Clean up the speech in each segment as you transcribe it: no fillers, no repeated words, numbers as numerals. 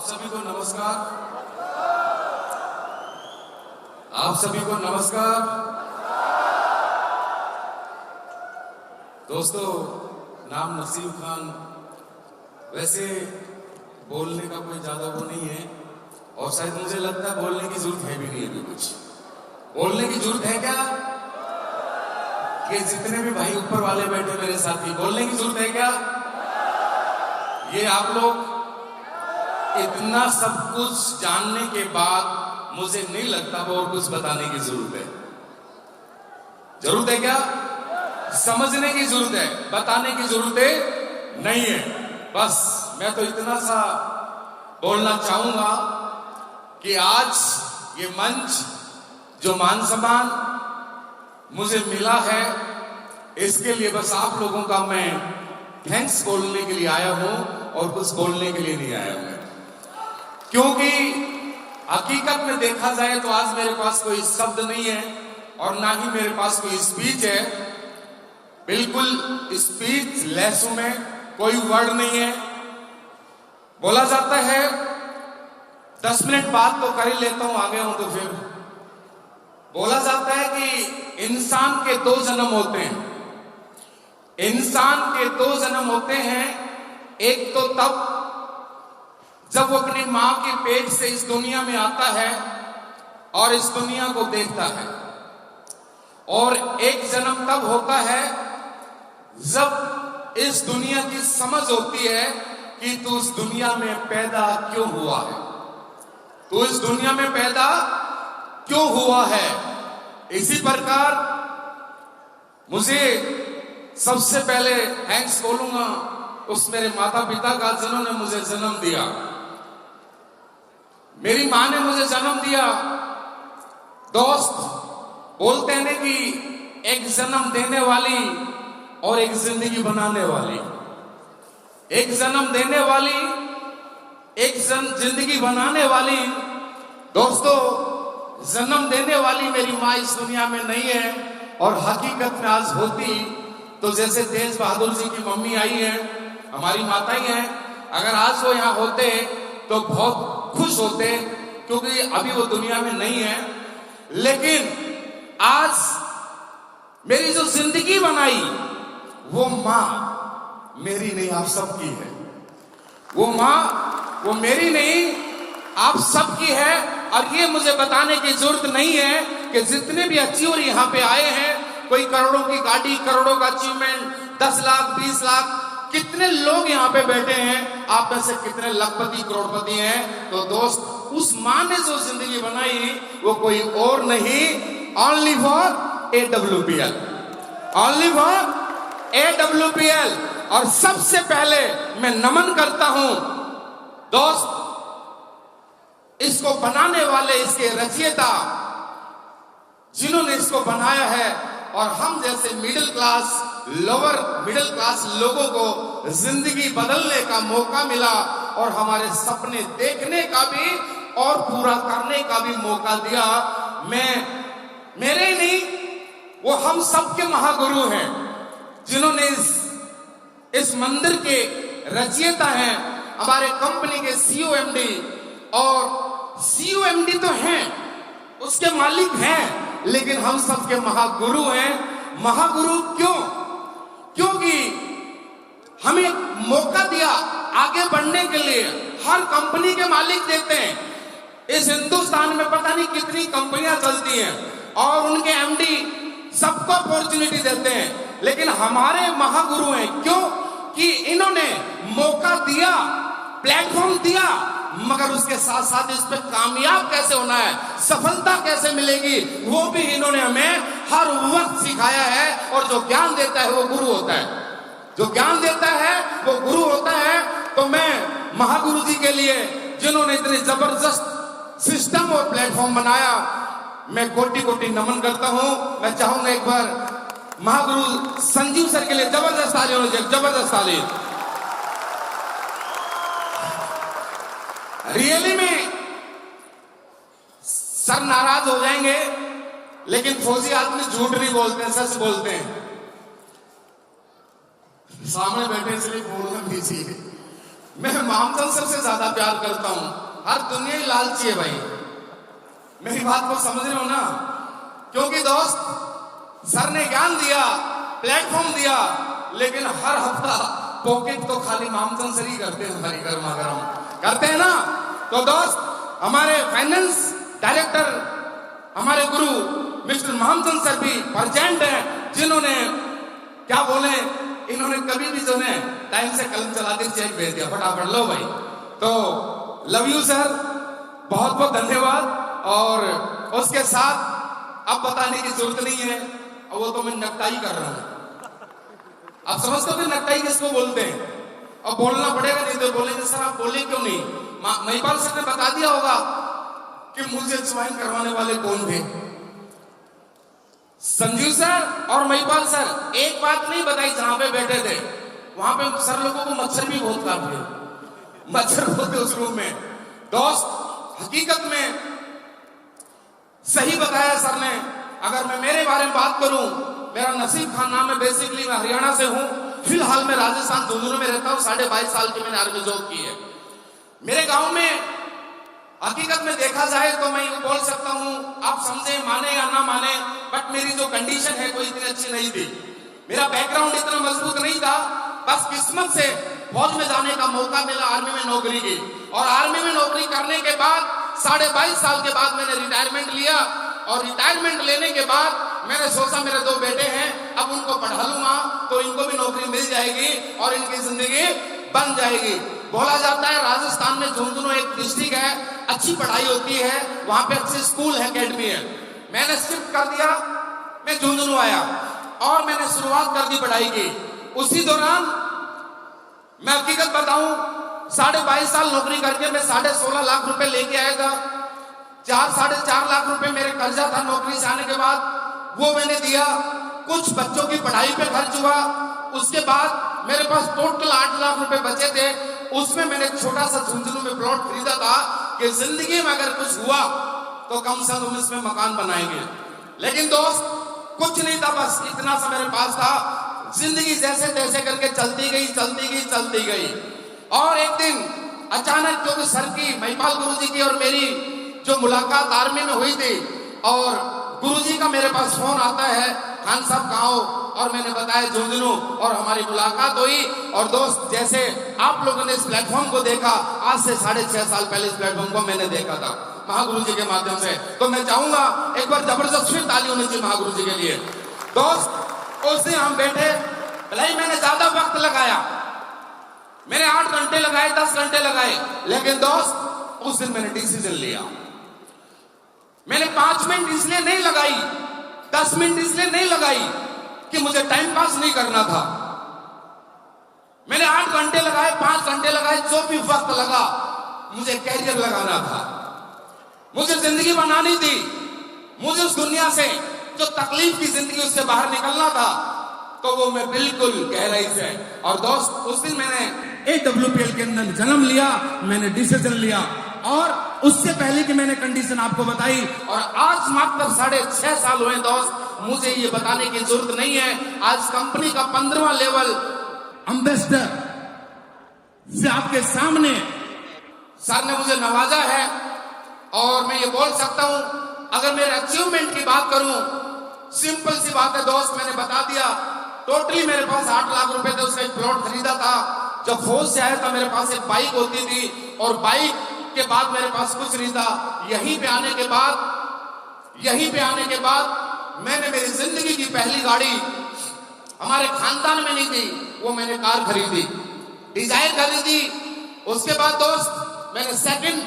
सभी को नमस्कार। आप सभी को नमस्कार। दोस्तों, नाम नसीम खान। वैसे बोलने का कोई ज्यादा वो नहीं है, और शायद मुझे लगता है बोलने की जरूरत है भी नहीं। अभी कुछ बोलने की जरूरत है क्या? कि जितने भी भाई ऊपर वाले बैठे मेरे साथी, बोलने की जरूरत है क्या? ये आप लोग इतना सब कुछ जानने के बाद मुझे नहीं लगता वो और कुछ बताने की जरूरत है। जरूरत है क्या? समझने की जरूरत है, बताने की जरूरत नहीं है। बस मैं तो इतना सा बोलना चाहूंगा कि आज ये मंच, जो मान सम्मान मुझे मिला है, इसके लिए बस आप लोगों का मैं थैंक्स बोलने के लिए आया हूं, और कुछ बोलने के लिए नहीं आया हूं। क्योंकि हकीकत में देखा जाए तो आज मेरे पास कोई शब्द नहीं है, और ना ही मेरे पास कोई स्पीच है। बिल्कुल स्पीच लेस हूं मैं, कोई वर्ड नहीं है। बोला जाता है 10 मिनट बात तो कर ही लेता हूं, आगे हूं तो फिर बोला जाता है कि इंसान के 2 जन्म होते हैं। इंसान के 2 जन्म होते हैं। एक तो तब जब वो अपनी मां के पेट से इस दुनिया में आता है और इस दुनिया को देखता है, और एक जन्म तब होता है जब इस दुनिया की समझ होती है कि तू इस दुनिया में पैदा क्यों हुआ है, तू इस दुनिया में पैदा क्यों हुआ है। इसी प्रकार मुझे सबसे पहले थैंक्स बोलूंगा उस मेरे माता पिता का जिन्होंने मुझे जन्म दिया। मेरी मां ने मुझे जन्म दिया। दोस्त बोलते हैं कि एक जन्म देने वाली और एक जिंदगी बनाने वाली, एक जन्म देने वाली, एक जिंदगी बनाने वाली। दोस्तों, जन्म देने वाली मेरी मां इस दुनिया में नहीं है, और हकीकत में आज होती तो जैसे तेज बहादुर जी की मम्मी आई है, हमारी माताएं हैं, अगर आज वो यहाँ होते तो बहुत खुश होते, क्योंकि अभी वो दुनिया में नहीं है। लेकिन आज मेरी जो जिंदगी बनाई वो मां मेरी नहीं, आप सबकी है। वो मां, वो मेरी नहीं, आप सबकी है। और ये मुझे बताने की जरूरत नहीं है कि जितने भी अचीवर यहाँ पे आए हैं, कोई करोड़ों की गाड़ी, करोड़ों का अचीवमेंट, 10 लाख 20 लाख, कितने लोग यहाँ पे बैठे हैं, आप में से कितने लखपति करोड़पति हैं। तो दोस्त, उस मां ने जो जिंदगी बनाई वो कोई और नहीं, only for AWPL, only for AWPL। और सबसे पहले मैं नमन करता हूं दोस्त, इसको बनाने वाले, इसके रचयिता, जिन्होंने इसको बनाया है, और हम जैसे middle class, lower middle class लोगों को जिंदगी बदलने का मौका मिला, और हमारे सपने देखने का भी और पूरा करने का भी मौका दिया। मेरे नहीं, वो हम सबके महागुरु हैं, जिन्होंने इस मंदिर के रचयिता हैं, हमारे कंपनी के CEO MD, और CEO MD तो हैं, उसके मालिक हैं, लेकिन हम सबके महागुरु हैं। महागुरु क्यों? क्योंकि हमें मौका दिया आगे बढ़ने के लिए। हर कंपनी के मालिक देते हैं। इस हिंदुस्तान में पता नहीं कितनी कंपनियां चलती हैं, और उनके MD सबको अपॉर्चुनिटी देते हैं, लेकिन हमारे महागुरु हैं। क्यों? कि इन्होंने मौका दिया, प्लेटफॉर्म दिया, मगर उसके साथ साथ इस पे कामयाब कैसे होना है, सफलता कैसे मिलेगी, वो भी इन्होंने हमें हर वक्त सिखाया है। और जो ज्ञान देता है वो गुरु होता है, जो ज्ञान देता है वो गुरु होता है। तो मैं महागुरु जी के लिए, जिन्होंने इतनी जबरदस्त सिस्टम और प्लेटफॉर्म बनाया, मैं कोटि कोटि नमन करता हूं। मैं चाहूंगा एक बार महागुरु संजीव सर के लिए जबरदस्त ताली होनी चाहिए, जबरदस्त ताली। रियली में सर नाराज हो जाएंगे, लेकिन फौजी आदमी झूठ नहीं बोलते हैं, सच बोलते हैं। सामने बैठे इसलिए बोलना भी चाहिए। मैं मामचंद सर से ज्यादा प्यार करता हूं। हर दुनिया ही लालची है भाई, मेरी बात को समझ रहे हो ना? क्योंकि दोस्त सर ने ज्ञान दिया, प्लेटफॉर्म दिया, लेकिन हर हफ्ता पॉकेट तो खाली मामचंद सर ही करते हैं, हमारी गर्मा गर्म करते हैं ना। तो दोस्त हमारे फाइनेंस डायरेक्टर, हमारे गुरु मिस्टर मामचंद सर भी प्रेजेंट है, जिन्होंने क्या बोले, इन्होंने कभी भी जो है टाइम से कलम चला के चेक भेज दिया, फटाफट लो भाई। तो लव यू सर, बहुत बहुत धन्यवाद। और उसके साथ अब बताने की जरूरत नहीं है, और वो तो मैं नकटाई कर रहा हूं। आप समझते हो नकटाई किसको बोलते हैं? और बोलना पड़ेगा, नहीं तो बोलेंगे सर आप बोले क्यों नहीं। महिपाल सर ने बता दिया होगा कि मुझे ज्वाइन करवाने वाले कौन थे। संजीव सर और महिपाल सर एक बात नहीं बताई, जहां पे बैठे थे वहां पे सर लोगों को मच्छर भी बहुत काट गए, मच्छर होते उस रूम में। दोस्त हकीकत में सही बताया सर ने। अगर मैं मेरे बारे में बात करूं, मेरा नसीब खान नाम है, बेसिकली मैं हरियाणा से हूं, फिलहाल मैं राजस्थान झुंझुनू में रहता हूं। 22.5 साल की मैंने आर्मी जॉब की है। मेरे गांव में हकीकत में देखा जाए तो मैं ये बोल सकता हूं, आप समझे माने या ना माने, बट मेरी जो कंडीशन है कोई इतनी अच्छी नहीं थी। मेरा बैकग्राउंड इतना मजबूत नहीं था। बस किस्मत से फौज में जाने का मौका मिला, आर्मी में नौकरी की, और आर्मी में नौकरी करने के बाद 22.5 साल के बाद मैंने रिटायरमेंट लिया। और रिटायरमेंट लेने के बाद मैंने सोचा मेरे 2 बेटे हैं, अब उनको पढ़ा लूंगा तो इनको भी नौकरी मिल जाएगी और इनकी जिंदगी बन जाएगी। बोला जाता है राजस्थान में झुंझुनू एक डिस्ट्रिक्ट है, अच्छी पढ़ाई होती है, वहां पे अच्छे स्कूल है, अकेडमी है। मैंने शिफ्ट कर दिया, मैं झुंझुनू आया और मैंने शुरुआत कर दी पढ़ाई की। उसी दौरान मैं हकीकत बताऊं, 22.5 साल नौकरी करके मैं 16.5 लाख रुपए लेके आया था। 4-4.5 लाख रुपए मेरे कर्जा था नौकरी से आने के बाद, वो मैंने दिया। कुछ बच्चों की पढ़ाई पे खर्च हुआ। उसके बाद मेरे पास टोटल 8 लाख रुपए बचे थे। उसमें मैंने छोटा सा झुंझुनू में प्लॉट खरीदा था कि जिंदगी में अगर कुछ हुआ तो कम से कम इसमें मकान बनाएंगे। लेकिन दोस्त कुछ नहीं था, बस इतना सा मेरे पास था। जिंदगी जैसे तैसे करके चलती गई, चलती गई, चलती गई। और एक दिन अचानक क्योंकि सर की, महिपाल गुरुजी की और मेरी जो मुलाकात आर्मी में हुई थी, और गुरुजी का मेरे पास फोन आता है, खान साहब कहाँ हो? और मैंने बताया झुंझुनू, और हमारी मुलाकात हुई। और दोस्त जैसे आप लोगों ने इस प्लेटफॉर्म को देखा, आज से 6.5 साल पहले इस प्लेटफॉर्म को मैंने देखा था महागुरु जी के माध्यम से। तो मैं चाहूंगा एक बार जबरदस्त फिर ताली होनी चाहिए महागुरु जी के लिए। दोस्त उस दिन हम बैठे, भलाई मैंने ज्यादा वक्त लगाया, मैंने 8 घंटे लगाए, 10 घंटे लगाए, लेकिन दोस्त उस दिन मैंने डिसीजन लिया। मैंने 5 मिनट इसलिए नहीं लगाई, 10 मिनट इसलिए नहीं लगाई कि मुझे टाइम पास नहीं करना था। मैंने 8 घंटे लगाए, 5 घंटे लगाए, जो भी वक्त लगा, मुझे कैरियर लगाना था, मुझे जिंदगी बनानी थी, मुझे उस दुनिया से जो तकलीफ की जिंदगी उससे बाहर निकलना था। तो वो मैं बिल्कुल गहराई से, और दोस्त उस दिन मैंने AWPL के अंदर जन्म लिया, मैंने डिसीजन लिया। और उससे पहले की मैंने कंडीशन आपको बताई, और आज मात्र 6.5 साल हुए दोस्त। मुझे ये बताने की जरूरत नहीं है, आज कंपनी का 15वां लेवल एम्बेसडर से आपके सामने सर ने मुझे नवाजा है। और मैं ये बोल सकता हूं, अगर मेरे अचीवमेंट की बात करूं, सिंपल सी बात है दोस्त, मैंने बता दिया। टोटली मेरे पास 8 लाख रुपए थे, उसका एक प्लॉट खरीदा था। जब फौज से आया था मेरे पास एक बाइक होती थी, और बाइक के बाद मेरे पास कुछ नहीं था। यहीं पे आने के बाद मैंने मेरी जिंदगी की पहली गाड़ी, हमारे खानदान में नहीं थी, वो मैंने कार खरीदी, डिजायर खरीदी। उसके बाद दोस्त मैंने second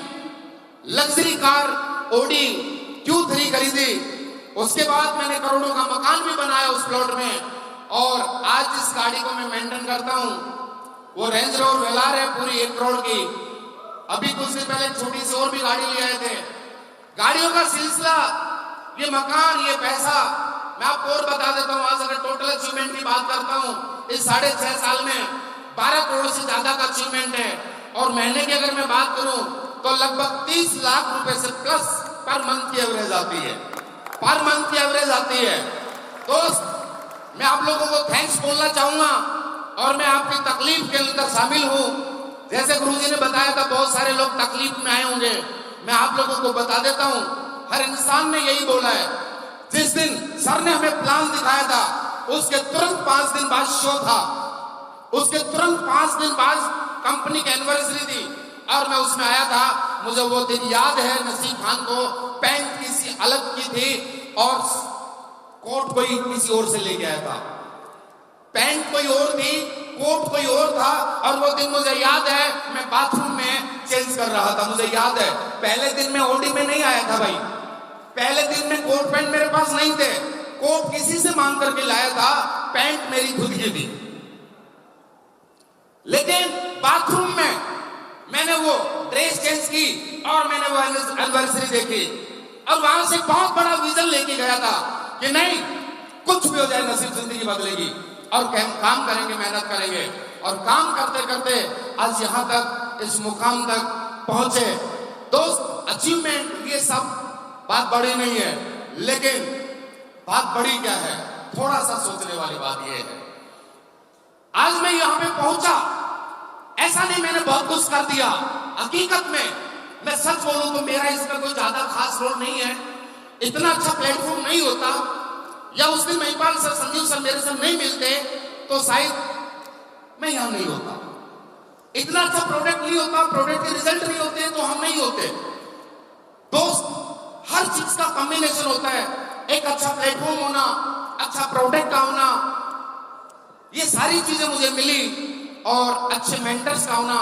luxury car Audi Q3 खरीदी। उसके बाद मैंने करोड़ों का मकान भी बनाया उस प्लॉट में। और आज जिस गाड़ी को मैं मेंटेन करता हूं, वो रेंज रोवर वेलार है, पूरी 1 करोड़ की। अभी कुछ दिन पहले छोटी सी और भी गाड़ी ले आए थे। गाड़ियों का सिलसिला, ये मकान, ये पैसा, मैं आपको और बता देता हूं। आज अगर टोटल अचीवमेंट की बात करता हूं, इस 6.5 साल में 12 करोड़ से ज्यादा का अचीवमेंट है। और महीने की अगर मैं बात करूं तो लगभग 30 लाख रुपए से प्लस पर मंथ की एवरेज आती है, पर मंथ की एवरेज आती है। दोस्त मैं आप लोगों को थैंक्स बोलना चाहूंगा, और मैं आपकी तकलीफ के अंदर शामिल हूं। जैसे गुरुजी ने बताया था, बहुत सारे लोग तकलीफ में आए होंगे। मैं आप लोगों को बता देता हूं, हर इंसान ने यही बोला है। जिस दिन सर ने हमें प्लान दिखाया था, उसके तुरंत 5 दिन बाद शो था, उसके तुरंत 5 दिन बाद कंपनी की एनिवर्सरी थी और मैं उसमें आया था। मुझे वो दिन याद है, नसीब खान को पैंट किसी अलग की थी और कोट कोई किसी और से ले गया था। पैंट कोई और थी, कोट कोई और था। और वो दिन मुझे याद है, मैं बाथरूम में चेंज कर रहा था। मुझे याद है, पहले दिन में ओडी में नहीं आया था भाई। पहले दिन में कोट पैंट मेरे पास नहीं थे, कोट किसी से मांग करके लाया था, पैंट मेरी खुद की थी। लेकिन बाथरूम में मैंने वो ड्रेस चेंज की और मैंने वो एनिवर्सरी देखी और वहां से बहुत बड़ा विजन लेके गया था कि नहीं, कुछ भी हो जाए नसीब जिंदगी बदलेगी और काम करेंगे, मेहनत करेंगे। और काम करते करते आज यहां तक, इस मुकाम तक पहुंचे। दोस्त, अचीवमेंट ये सब बात बड़ी नहीं है, लेकिन बात बड़ी क्या है, थोड़ा सा सोचने वाली बात ये है। आज मैं यहां पे पहुंचा, ऐसा नहीं मैंने बहुत कुछ कर दिया। हकीकत में मैं सच बोलूं तो मेरा इसमें कोई ज्यादा खास रोल नहीं है। इतना अच्छा प्लेटफॉर्म नहीं होता, या उस दिन महिपाल सर, संजीव सर मेरे से नहीं मिलते तो शायद मैं यहां नहीं होता। इतना अच्छा प्रोडक्ट नहीं होता, प्रोडक्ट के रिजल्ट नहीं होते तो हम नहीं होते। दोस्त, हर चीज का कॉम्बिनेशन होता है। एक अच्छा प्लेटफॉर्म होना, अच्छा प्रोडक्ट का होना, ये सारी चीजें मुझे मिली। और अच्छे मेंटर्स का होना,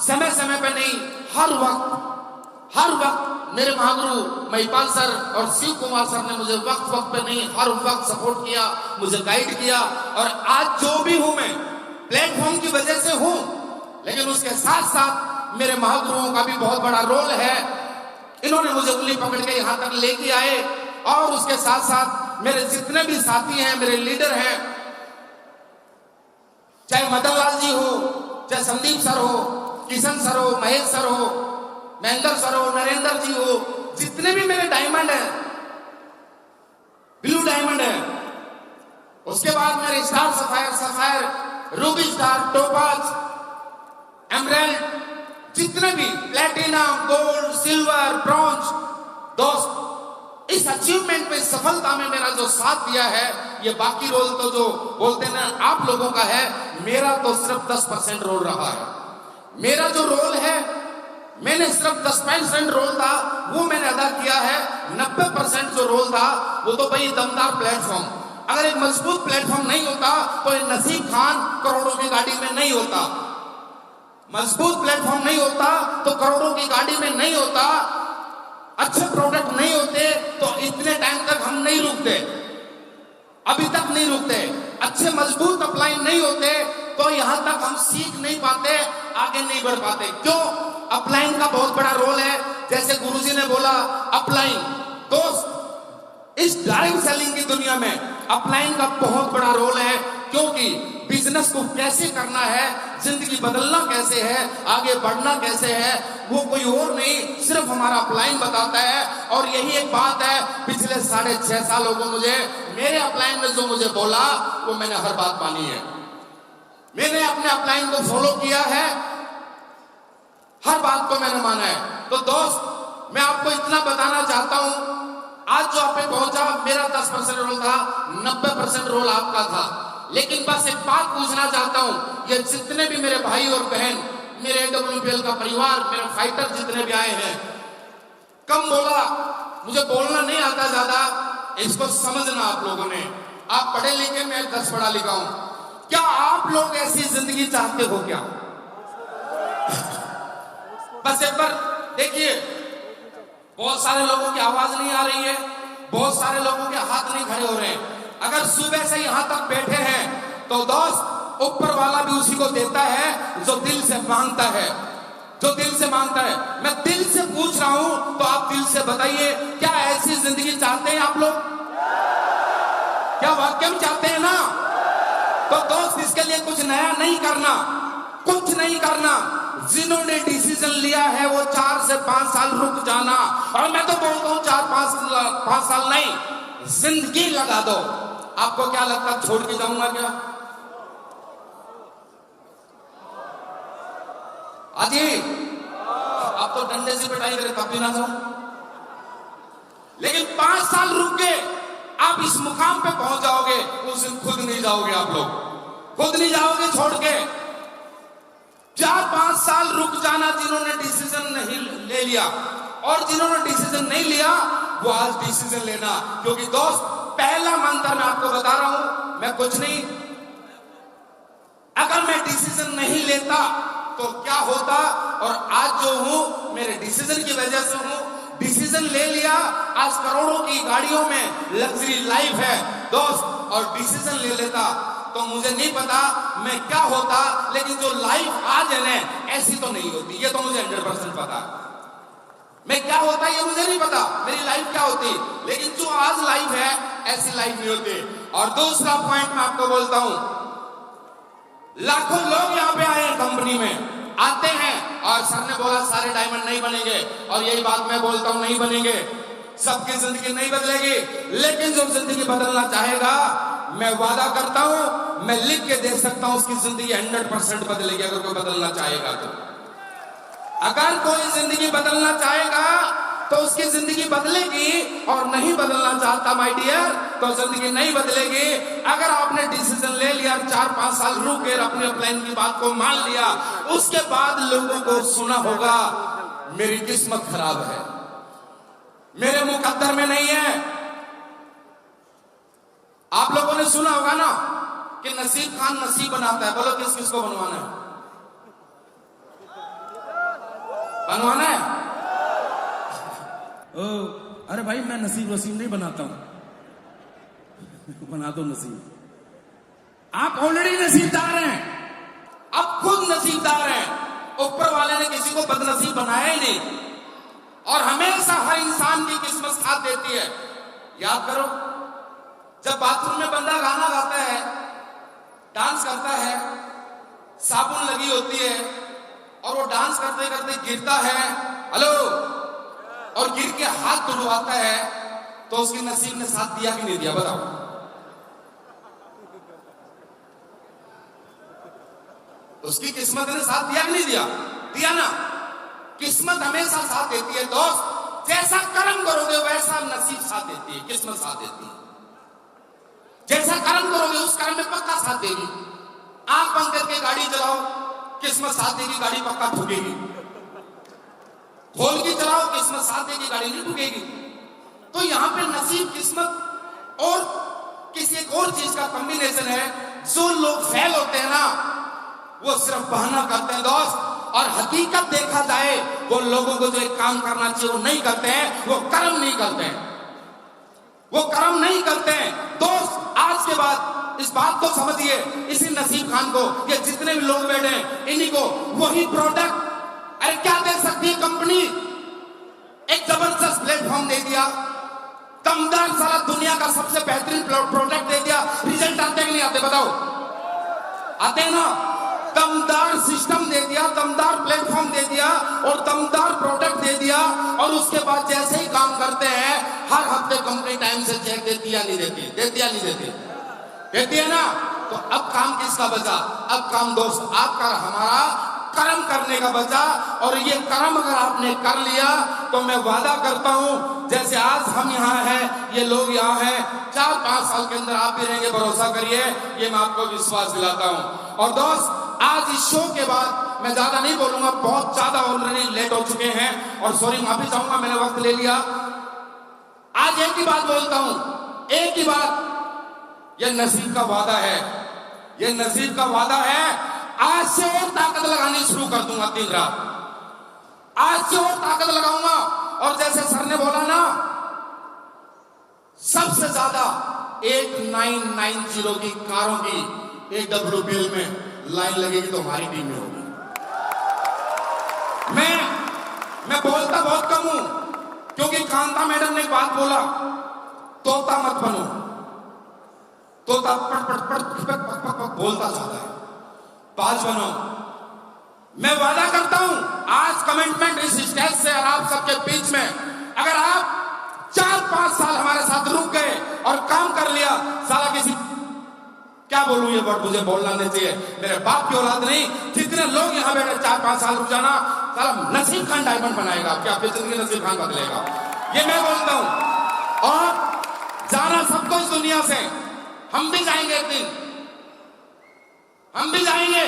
समय समय पे नहीं, हर वक्त मेरे महागुरु महिपाल सर और शिव कुमार सर ने मुझे वक्त पे नहीं, हर वक्त सपोर्ट किया, मुझे गाइड किया। और आज जो भी हूं मैं प्लेटफॉर्म की वजह से हूं, लेकिन उसके साथ साथ मेरे महागुरुओं का भी बहुत बड़ा रोल है। इन्होंने मुझे उंगली पकड़ के यहां तक लेके आए। और उसके साथ साथ मेरे जितने भी साथी हैं, मेरे लीडर हैं, चाहे मदन लाल जी हो, चाहे संदीप सर हो, किशन सर हो, महेश सर हो, महेंद्र सर हो, नरेंद्र जी हो, जितने भी मेरे डायमंड है, ब्लू डायमंड है, उसके बाद मेरे star, sapphire, Ruby star, topaz, emerald, जितने भी प्लेटिनम, गोल्ड, सिल्वर, ब्रॉन्ज। दोस्त, इस अचीवमेंट में, सफलता में मेरा जो साथ दिया है, ये बाकी रोल तो जो बोलते ना आप लोगों का है, मेरा तो सिर्फ 10% रोल रहा है। मेरा जो रोल है, मैंने सिर्फ 10% रोल था वो मैंने अदा किया है। 90% जो रोल था वो तो भाई दमदार प्लेटफॉर्म। अगर एक मजबूत प्लेटफॉर्म नहीं होता तो नसीब खान करोड़ों की गाड़ी में नहीं होता। मजबूत प्लेटफॉर्म नहीं होता तो करोड़ों की गाड़ी में नहीं होता। अच्छे प्रोडक्ट नहीं होते तो इतने टाइम तक हम नहीं रुकते, अभी तक नहीं रुकते। अच्छे मजबूत अपलाइन नहीं होते तो यहां तक हम सीख नहीं पाते, आगे नहीं बढ़ पाते। क्यों? अपलाइन का बहुत बड़ा रोल है। जैसे गुरुजी ने बोला, अपलाइन। दोस्त, इस डायरेक्ट सेलिंग की दुनिया में अपलाइन का बहुत बड़ा रोल है, क्योंकि बिजनेस को कैसे करना है, जिंदगी बदलना कैसे है, आगे बढ़ना कैसे है, वो कोई और नहीं, सिर्फ हमारा अपलाइन बताता है। और यही एक बात है, पिछले 6.5 सालों को मुझे मेरे अपलाइन ने जो मुझे बोला वो मैंने हर बात मानी है। मैंने अपने अपलाइन को फॉलो किया है, हर बात को मैंने माना है। तो दोस्त, मैं आपको इतना बताना चाहता हूं, आज जो आप पे पहुंचा, मेरा 10% रोल था, 90% रोल आपका था। लेकिन बस एक बात पूछना चाहता हूं, ये जितने भी मेरे भाई और बहन, मेरे AWPL का परिवार, मेरे फाइटर जितने भी आए हैं, कम बोला, मुझे बोलना नहीं आता ज्यादा, इसको समझना आप लोगों ने। आप पढ़े लिखे, मैं 10 पढ़ा लिखा हूं। क्या आप लोग ऐसी जिंदगी चाहते हो क्या? बस एक बार देखिए, बहुत सारे लोगों की आवाज नहीं आ रही है, बहुत सारे लोगों के हाथ नहीं खड़े हो रहे हैं। अगर सुबह से यहां तक बैठे हैं तो दोस्त, ऊपर वाला भी उसी को देता है जो दिल से मांगता है, जो दिल से मांगता है। मैं दिल से पूछ रहा हूं, तो आप दिल से बताइए, क्या ऐसी जिंदगी चाहते हैं आप लोग? क्या वाकई में चाहते हैं ना? तो दोस्त, इसके लिए कुछ नया नहीं करना, कुछ नहीं करना। जिन्होंने डिसीजन लिया है वो 4 से 5 साल रुक जाना। और मैं तो बोलता हूं 4-5 साल नहीं, जिंदगी लगा दो। आपको क्या लगता है छोड़ के जाऊंगा क्या? अजी अब तो डंडे से पिटाई करे तब भी ना जाऊं, लेकिन 5 साल रुक के आप इस मुकाम पे पहुंच जाओगे, उस दिन खुद नहीं जाओगे, आप लोग खुद नहीं जाओगे छोड़ के। 4-5 साल रुक जाना जिन्होंने डिसीजन नहीं ले लिया, और जिन्होंने डिसीजन नहीं लिया वो आज डिसीजन लेना। क्योंकि दोस्त, पहला मंत्र मैं आपको बता रहा हूं, मैं कुछ नहीं, अगर मैं डिसीजन नहीं लेता तो क्या होता, और आज जो हूं मेरे डिसीजन की वजह से हूं। डिसीजन ले लिया, आज करोड़ों की गाड़ियों में लग्जरी लाइफ है दोस्त, और डिसीजन ले लेता तो मुझे नहीं पता मैं क्या होता, लेकिन जो लाइफ आज है ना ऐसी तो नहीं होती, ये तो मुझे 100% पता। मैं क्या होता ये मुझे नहीं पता, मेरी लाइफ क्या होती, लेकिन जो आज लाइफ है ऐसी लाइफ नहीं होती। और दूसरा पॉइंट मैं आपको बोलता हूं, लाखों लोग यहां पे आए हैं, कंपनी में आते हैं, और सर ने बोला सारे डायमंड नहीं बनेंगे, और यही बात मैं बोलता हूं, नहीं बनेंगे, सबकी जिंदगी नहीं बदलेगी, लेकिन जो जिंदगी बदलना चाहेगा, मैं वादा करता हूं, मैं लिख के दे सकता हूं, उसकी जिंदगी 100% बदलेगी। अगर कोई बदलना चाहेगा तो, अगर कोई जिंदगी बदलना चाहेगा तो उसकी जिंदगी बदलेगी, और नहीं बदलना चाहता माय डियर तो जिंदगी नहीं बदलेगी। अगर आपने डिसीजन ले लिया, 4-5 साल रुक के अपने प्लान की बात को मान लिया, उसके बाद लोगों को सुना होगा मेरी किस्मत खराब है, मेरे मुकद्दर में नहीं है। आप लोगों ने सुना होगा ना कि नसीब खान नसीब बनाता है, बोलो किस किस को बनवाना है, बनवाना है? ओ, अरे भाई मैं नसीब वसीब नहीं बनाता हूं, बना दो नसीब। आप ऑलरेडी नसीबदार हैं, आप खुद नसीबदार हैं, ऊपर वाले ने किसी को बदनसीब बनाया ही नहीं, और हमेशा हर इंसान की किस्मत साथ देती है। याद करो, जब बाथरूम में बंदा गाना गाता है, डांस करता है, साबुन लगी होती है, और वो डांस करते करते गिरता है, हेलो, और गिर के हाथ तुड़वाता है, तो उसके नसीब ने साथ दिया कि नहीं दिया, बताओ? उसकी किस्मत ने साथ दिया कि नहीं दिया? दिया ना। किस्मत हमेशा साथ देती है दोस्त, जैसा कर्म करोगे वैसा नसीब साथ देती है, किस्मत साथ देती है। जैसा कर्म करोगे उस कर्म में पक्का साथ देगी। आंख बंद करके गाड़ी चलाओ, किस्मत साथ देगी, गाड़ी पक्का ठुकेगी। खोल के चलाओ, किस्मत साथ देगी, गाड़ी नहीं ठुकेगी। तो यहां पे नसीब, किस्मत और किसी एक और चीज का कॉम्बिनेशन है। जो लोग फेल होते हैं ना, वो सिर्फ बहाना करते हैं दोस्त, और हकीकत देखा जाए वो लोगों को जो एक काम करना चाहिए वो नहीं करते हैं, वो कर्म नहीं करते हैं, वो कर्म नहीं करते हैं दोस्त। आज के बाद इस बात को समझिए, इसी नसीब खान को, ये जितने भी लोग बैठे हैं, इन्हीं को वही प्रोडक्ट, अरे क्या दे सकती है कंपनी, एक जबरदस्त प्लेटफॉर्म दे दिया, दमदार सारा दुनिया का सबसे बेहतरीन प्रोडक्ट दे दिया। रिजल्ट आते कि नहीं आते बताओ? आते हैं ना। दमदार सिस्टम दे दिया, दमदार प्लेटफॉर्म दे दिया, और दमदार प्रोडक्ट दे दिया, और उसके बाद जैसे ही काम करते हैं, हर हफ्ते कंपनी टाइम से चेक देती या नहीं देती? देती या नहीं देती? देती है ना। तो अब काम किसका बचा? अब काम दोस्त आपका, हमारा कर्म करने का बचा। और ये कर्म अगर आपने कर लिया तो मैं वादा करता हूं, जैसे आज हम यहाँ हैं, ये लोग यहाँ हैं, 4-5 साल के अंदर आप भी रहेंगे, भरोसा करिए, ये मैं आपको विश्वास दिलाता हूं। और दोस्त, आज इस शो के बाद मैं ज्यादा नहीं बोलूंगा, बहुत ज्यादा ऑलरेडी लेट हो चुके हैं, और सॉरी माफी चाहूंगा, मैंने वक्त ले लिया। आज एक ही बात बोलता हूं, एक ही बात, यह नसीब का वादा है, यह नसीब का वादा है। आज से और ताकत लगानी शुरू कर दूंगा, दिन रात आज से और ताकत लगाऊंगा। और जैसे सर ने बोला ना, सबसे ज्यादा 8990 की कारों की AWPL में लाइन लगेगी तो हमारी टीम में होगी। मैं बोलता बहुत कम हूं, क्योंकि कांता मैडम ने एक बात बोला, तोता मत बनो, तोता पट पट पट पट पट पट बोलता जाता है, बाज बनो। मैं वादा करता हूं, आज कमिटमेंट इस स्टेज से और आप सबके बीच में, अगर आप 4-5 साल हमारे साथ रुक गए और काम कर लिया, साला किसी क्या बोलूं, ये वर्ड मुझे बोलना नहीं चाहिए। मेरे बाप की औलाद नहीं, जितने लोग यहाँ बैठे 4-5 साल रुक जाना, साला नसीब खान डायमंड बनाएगा आपकी, आपकी जिंदगी नसीब खान बदलेगा, ये मैं बोलता हूं। और जाना सबको इस दुनिया से, हम भी जाएंगे एक दिन, हम भी जाएंगे,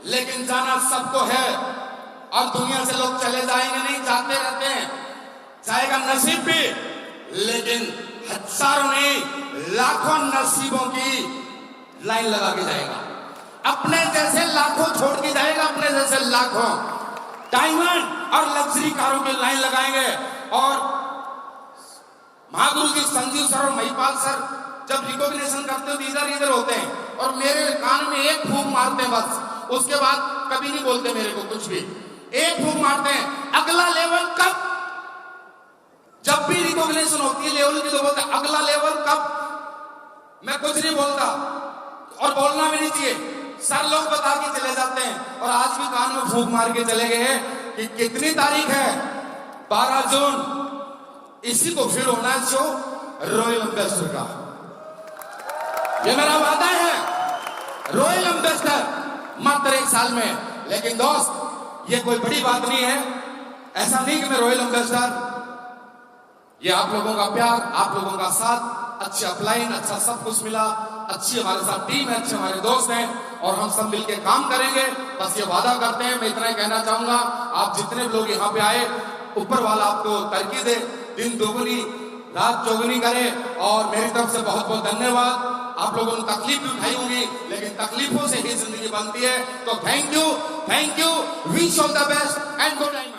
लेकिन जाना सबको है। और दुनिया से लोग चले जाएंगे नहीं, जाते रहते हैं, जाएगा नसीब भी, लेकिन हजारों नहीं लाखों नसीबों की लाइन लगा के जाएगा, अपने जैसे लाखों छोड़ के जाएगा, अपने जैसे लाखों डायमंड और लग्जरी कारों की लाइन लगाएंगे। और महागुरु जी संजीव सर और महिपाल सर जब रिकॉग्निशन करते हो इधर इधर होते हैं और मेरे कान में एक फूंक मारते हैं बस, उसके बाद कभी नहीं बोलते मेरे को कुछ भी, एक फूंक मारते हैं। अगला लेवल कब, जब भी रिकॉग्निशन होती है लेवल की तो बोलते हैं अगला लेवल कब, मैं कुछ नहीं बोलता और बोलना भी नहीं चाहिए, सर लोग बता के चले जाते हैं। और आज भी कान में फूंक मार के चले गए हैं कि कितनी तारीख है, 12 जून, इसी को फिर होना है शो रॉयल एम्बेसडर का, ये मेरा वादा है, रॉयल एम्बेसडर मात्र 1 साल में। लेकिन दोस्त ये कोई बड़ी बात नहीं है, ऐसा नहीं कि मैं रॉयल एम्बेसडर, ये आप लोगों का प्यार, आप लोगों का साथ, अच्छी अपलाइन, अच्छा सब कुछ मिला, अच्छी हमारे साथ टीम है, अच्छे हमारे दोस्त हैं और हम सब मिलके काम करेंगे, बस ये वादा करते हैं। मैं इतना ही कहना चाहूंगा, आप जितने लोग यहाँ पे आए, ऊपर वाला आपको तरक्की दे, दिन दोगुनी रात चौगुनी करे। और मेरी तरफ से बहुत बहुत धन्यवाद। आप लोगों ने तकलीफ भी उठाई होंगी, लेकिन तकलीफों से ही जिंदगी बनती है। तो thank you, wish all the best and good night.